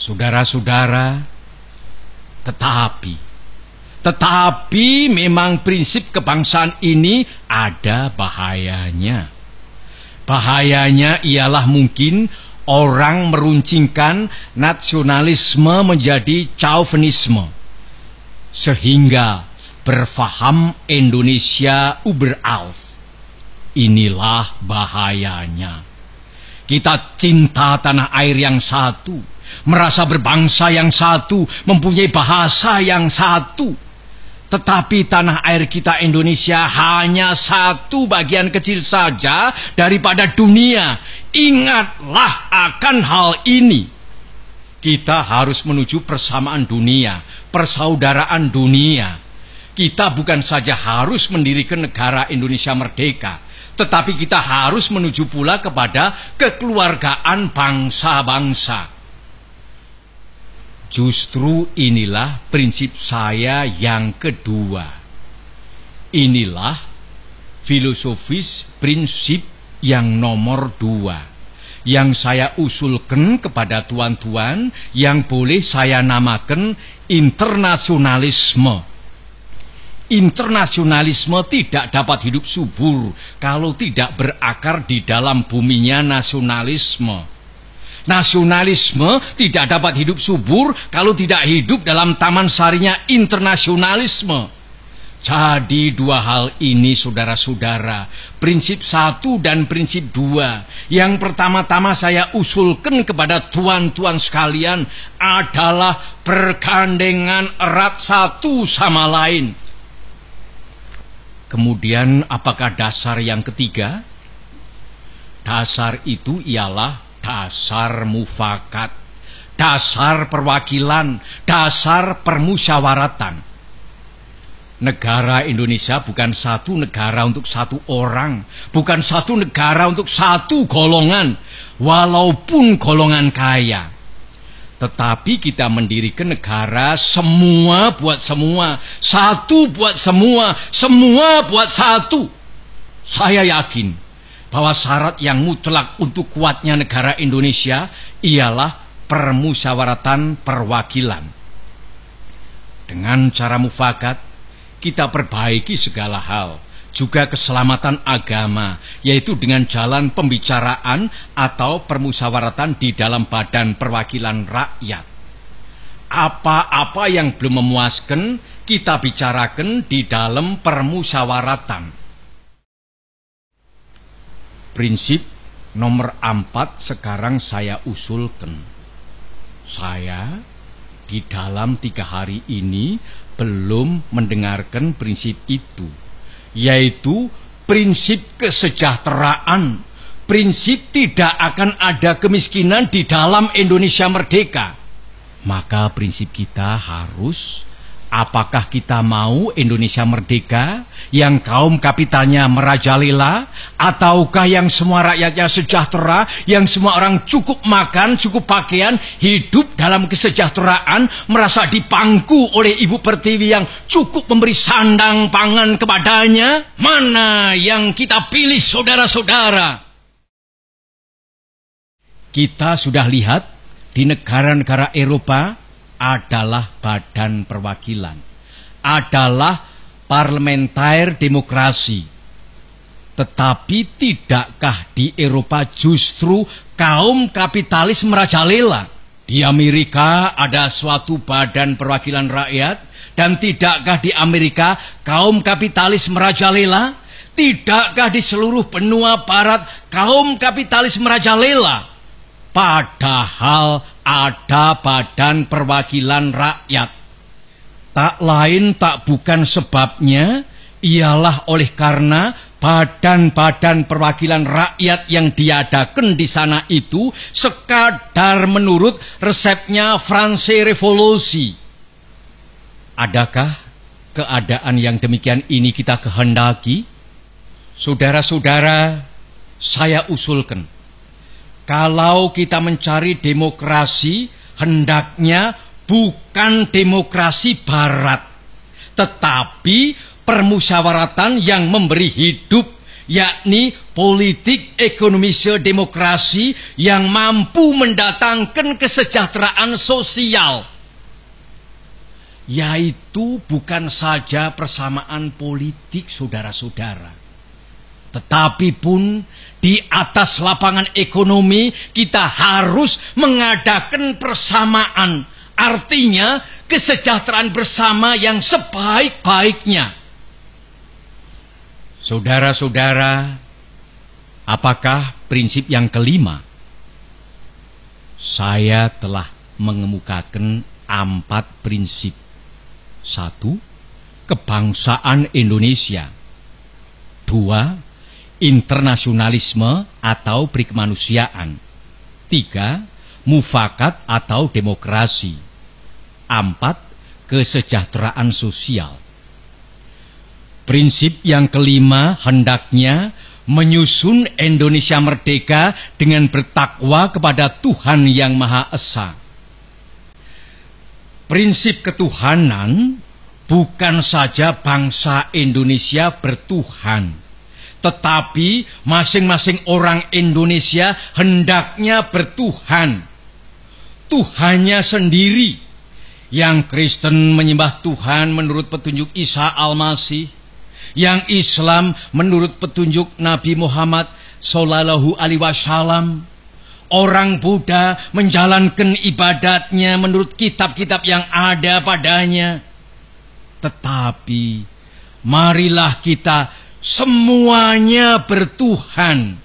Saudara-saudara, tetapi memang prinsip kebangsaan ini ada bahayanya. Bahayanya ialah mungkin orang meruncingkan nasionalisme menjadi chauvinisme, sehingga berfaham Indonesia überaus. Inilah bahayanya. Kita cinta tanah air yang satu, merasa berbangsa yang satu, mempunyai bahasa yang satu. Tetapi tanah air kita Indonesia hanya satu bagian kecil saja daripada dunia. Ingatlah akan hal ini. Kita harus menuju persamaan dunia, persaudaraan dunia. Kita bukan saja harus mendirikan negara Indonesia merdeka, tetapi kita harus menuju pula kepada kekeluargaan bangsa-bangsa. Justru inilah prinsip saya yang kedua. Inilah filosofis prinsip yang nomor 2, yang saya usulkan kepada tuan-tuan, yang boleh saya namakan internasionalisme. Internasionalisme tidak dapat hidup subur kalau tidak berakar di dalam buminya nasionalisme. Nasionalisme tidak dapat hidup subur kalau tidak hidup dalam taman sarinya internasionalisme. Jadi dua hal ini, saudara-saudara, prinsip 1 dan prinsip 2, yang pertama-tama saya usulkan kepada tuan-tuan sekalian adalah bergandengan erat satu sama lain. Kemudian apakah dasar yang ketiga? Dasar itu ialah dasar mufakat, dasar perwakilan, dasar permusyawaratan. Negara Indonesia bukan satu negara untuk satu orang, bukan satu negara untuk satu golongan, walaupun golongan kaya. Tetapi kita mendirikan negara semua buat semua, satu buat semua, semua buat satu. Saya yakin bahwa syarat yang mutlak untuk kuatnya negara Indonesia ialah permusyawaratan perwakilan. Dengan cara mufakat, kita perbaiki segala hal, juga keselamatan agama, yaitu dengan jalan pembicaraan atau permusyawaratan di dalam badan perwakilan rakyat. Apa-apa yang belum memuaskan, kita bicarakan di dalam permusyawaratan. Prinsip nomor 4 sekarang saya usulkan. Saya di dalam 3 hari ini belum mendengarkan prinsip itu, yaitu prinsip kesejahteraan, prinsip tidak akan ada kemiskinan di dalam Indonesia merdeka. Maka prinsip kita harus, apakah kita mau Indonesia merdeka yang kaum kapitalnya merajalela, ataukah yang semua rakyatnya sejahtera, yang semua orang cukup makan, cukup pakaian, hidup dalam kesejahteraan, merasa dipangku oleh Ibu Pertiwi yang cukup memberi sandang pangan kepadanya? Mana yang kita pilih, saudara-saudara? Kita sudah lihat di negara-negara Eropa adalah badan perwakilan, adalah parlementer demokrasi. Tetapi tidakkah di Eropa justru kaum kapitalis merajalela? Di Amerika ada suatu badan perwakilan rakyat, dan tidakkah di Amerika kaum kapitalis merajalela? Tidakkah di seluruh benua barat kaum kapitalis merajalela? Padahal ada badan perwakilan rakyat. Tak lain tak bukan sebabnya ialah oleh karena badan-badan perwakilan rakyat yang diadakan di sana itu sekadar menurut resepnya France Revolusi. Adakah keadaan yang demikian ini kita kehendaki? Saudara-saudara, saya usulkan, kalau kita mencari demokrasi, hendaknya bukan demokrasi barat, tetapi permusyawaratan yang memberi hidup, yakni politik ekonomi demokrasi yang mampu mendatangkan kesejahteraan sosial, yaitu bukan saja persamaan politik, saudara-saudara, tetapi pun di atas lapangan ekonomi kita harus mengadakan persamaan, artinya kesejahteraan bersama yang sebaik-baiknya. Saudara-saudara, apakah prinsip yang kelima? Saya telah mengemukakan 4 prinsip. 1. Kebangsaan Indonesia. 2. Internasionalisme atau perikemanusiaan. 3. Mufakat atau demokrasi. 4. Kesejahteraan sosial. Prinsip yang kelima hendaknya menyusun Indonesia merdeka dengan bertakwa kepada Tuhan Yang Maha Esa. Prinsip ketuhanan bukan saja bangsa Indonesia bertuhan, tetapi masing-masing orang Indonesia hendaknya bertuhan. Tuhannya sendiri. Yang Kristen menyembah Tuhan menurut petunjuk Isa Al-Masih, yang Islam menurut petunjuk Nabi Muhammad Sallallahu Alaihi Wasallam. Orang Buddha menjalankan ibadatnya menurut kitab-kitab yang ada padanya. Tetapi marilah kita semuanya bertuhan.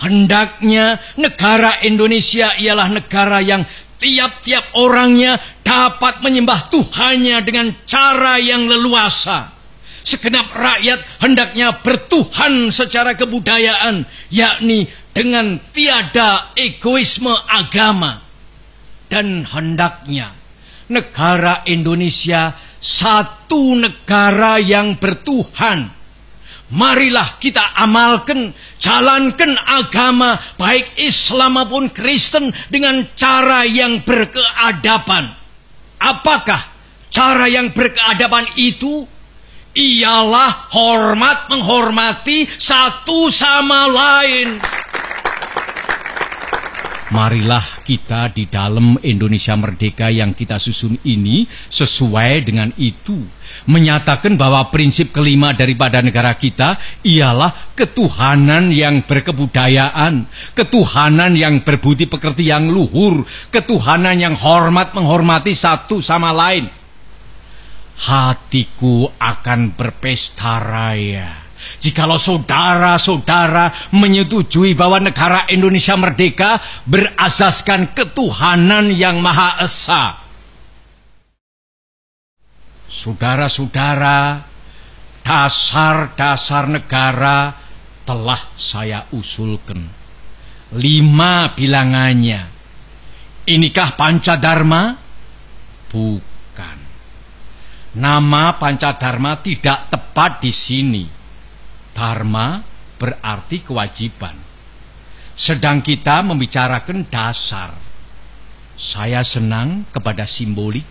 Hendaknya negara Indonesia ialah negara yang tiap-tiap orangnya dapat menyembah Tuhannya dengan cara yang leluasa. Segenap rakyat hendaknya bertuhan secara kebudayaan, yakni dengan tiada egoisme agama. Dan hendaknya negara Indonesia satu negara yang bertuhan. Marilah kita amalkan, jalankan agama baik Islam maupun Kristen dengan cara yang berkeadaban. Apakah cara yang berkeadaban itu? Ialah hormat menghormati satu sama lain. Marilah kita di dalam Indonesia Merdeka yang kita susun ini sesuai dengan itu, menyatakan bahwa prinsip kelima daripada negara kita ialah ketuhanan yang berkebudayaan, ketuhanan yang berbudi pekerti yang luhur, ketuhanan yang hormat menghormati satu sama lain. Hatiku akan berpesta raya jikalau saudara-saudara menyetujui bahwa negara Indonesia merdeka berasaskan ketuhanan yang Maha Esa. Saudara-saudara, dasar-dasar negara telah saya usulkan. 5 bilangannya. Inikah Pancadharma? Bukan. Nama Pancadharma tidak tepat di sini. Dharma berarti kewajiban. Sedang kita membicarakan dasar. Saya senang kepada simbolik.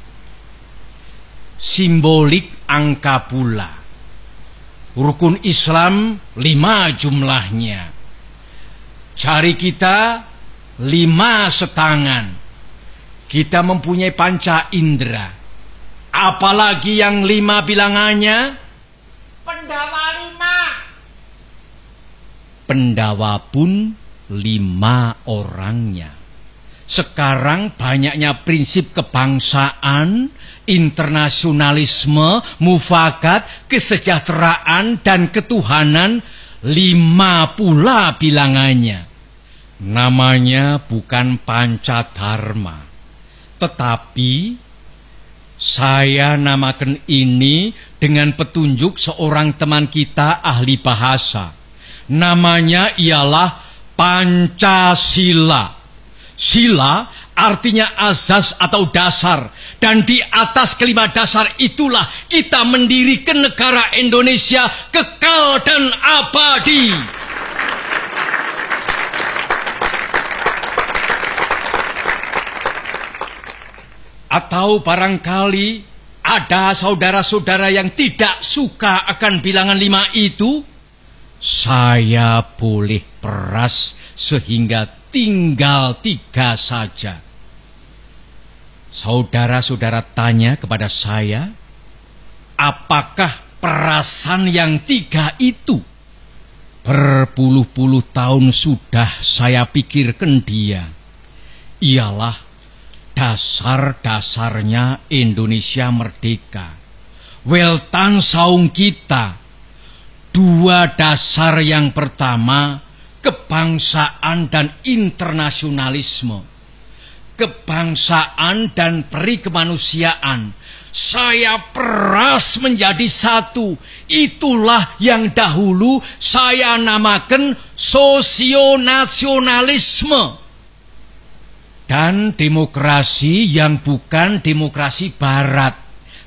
Simbolik angka pula. Rukun Islam 5 jumlahnya. Jari kita 5 setangan. Kita mempunyai panca indera. Apalagi yang 5 bilangannya? Pendawa 5. Pendawa pun 5 orangnya. Sekarang banyaknya prinsip kebangsaan, internasionalisme, mufakat, kesejahteraan, dan ketuhanan, 5 pula bilangannya. Namanya bukan Pancadharma, tetapi saya namakan ini dengan petunjuk seorang teman kita ahli bahasa. Namanya ialah Pancasila. Sila artinya azas atau dasar. Dan di atas kelima dasar itulah kita mendirikan negara Indonesia kekal dan abadi. Atau barangkali ada saudara-saudara yang tidak suka akan bilangan 5 itu? Saya boleh peras sehingga tinggal 3 saja. Saudara-saudara tanya kepada saya, apakah perasan yang 3 itu? Berpuluh-puluh tahun sudah saya pikirkan dia. Ialah dasar-dasarnya Indonesia merdeka. Weltan saung kita. 2 dasar yang pertama, kebangsaan dan internasionalisme. Kebangsaan dan perikemanusiaan. Saya peras menjadi satu. Itulah yang dahulu saya namakan sosionasionalisme. Dan demokrasi yang bukan demokrasi barat,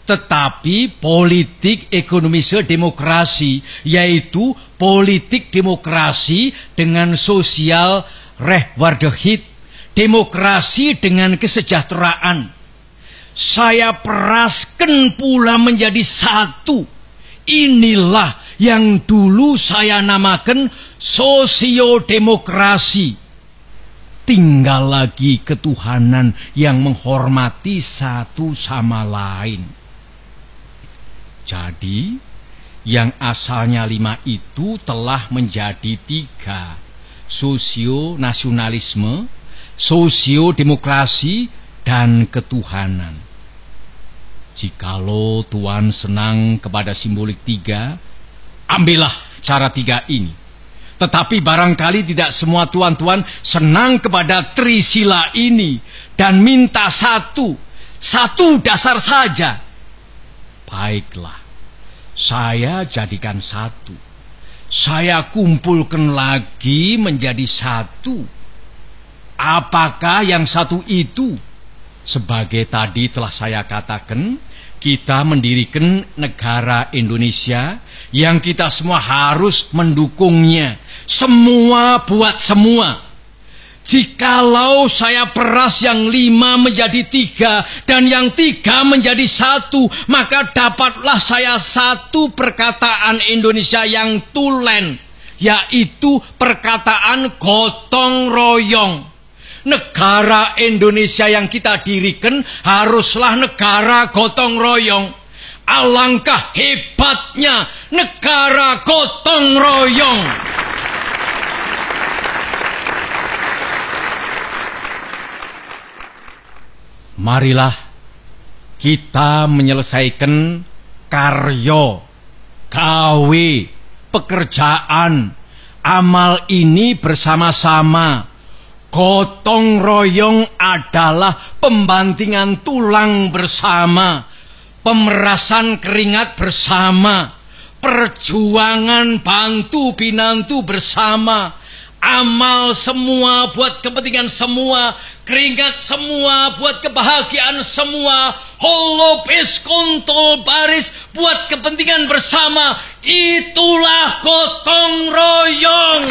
tetapi politik ekonomisme demokrasi, yaitu politik demokrasi dengan sosial rechtvaardigheid, demokrasi dengan kesejahteraan. Saya peraskan pula menjadi satu. Inilah yang dulu saya namakan sosiodemokrasi. Tinggal lagi ketuhanan yang menghormati satu sama lain. Jadi, yang asalnya 5 itu telah menjadi 3. Sosionasionalisme, sosiodemokrasi, dan ketuhanan. Jikalau Tuhan senang kepada simbolik 3, ambillah cara 3 ini. Tetapi barangkali tidak semua tuan-tuan senang kepada trisila ini dan minta satu dasar saja. Baiklah, saya jadikan 1. Saya kumpulkan lagi menjadi 1. Apakah yang 1 itu? Sebagai tadi telah saya katakan, kita mendirikan negara Indonesia yang kita semua harus mendukungnya. Semua buat semua. Jikalau saya peras yang 5 menjadi 3 dan yang 3 menjadi 1, maka dapatlah saya 1 perkataan Indonesia yang tulen, yaitu perkataan gotong royong. Negara Indonesia yang kita dirikan haruslah negara gotong royong. Alangkah hebatnya negara gotong royong. Marilah kita menyelesaikan karya, gawe, pekerjaan, amal ini bersama-sama. Gotong royong adalah pembantingan tulang bersama, pemerasan keringat bersama, perjuangan bantu binantu bersama, amal semua buat kepentingan semua, keringat semua buat kebahagiaan semua, holopis kontol baris buat kepentingan bersama. Itulah gotong royong.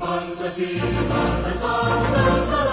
Pancasila dasar negara.